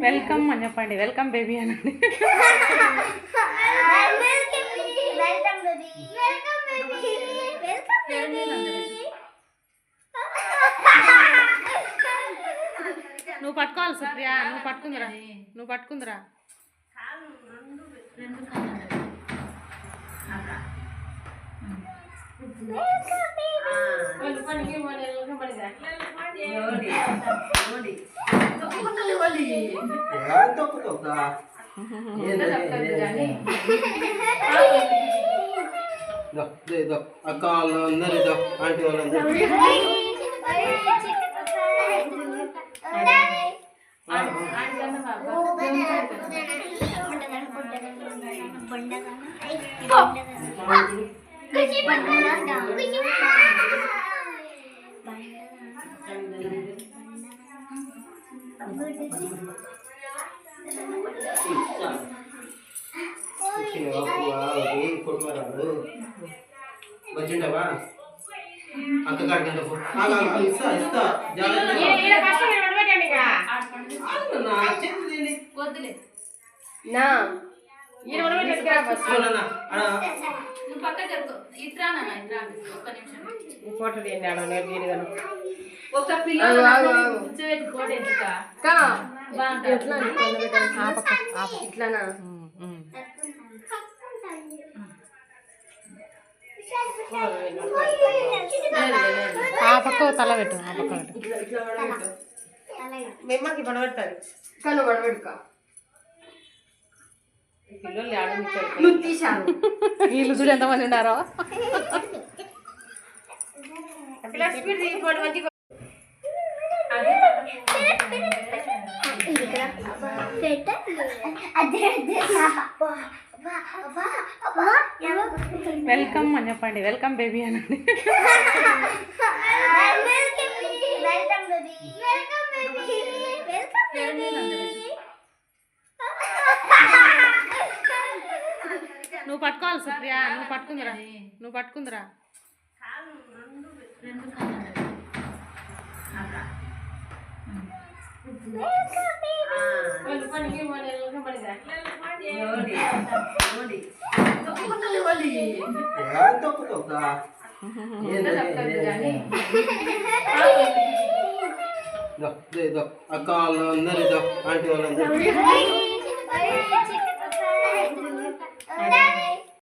Welcome అని చెప్పండి. Welcome baby అనండి. నువ్వు పట్టుకోవాలి సుప్రియ. నువ్వు పట్టుకుందిరా. అక్క వాళ్ళందరూ ఆంటీ వాళ్ళందరూ వచ్చిండవా అక్క కాడికంటే ఇస్తా ఫోటో ఇట్లానా ఆ పక్క తల పెట్టు. ఆ పక్క మేమ్మకి పడబెట్టాలి. కను పడబెట్టుక పిల్లలు తీశారు. వీళ్ళు చూడు ఎంతమంది ఉన్నారో. వెల్కమ్ అని చెప్పండి. వెల్కమ్ బేబీ అనండి. నువ్వు పట్టుకోవాలి సుప్రియ. నువ్వు పట్టుకుందిరా. అక్క వాళ్ళందరూ ఆంటీ వాళ్ళందరూ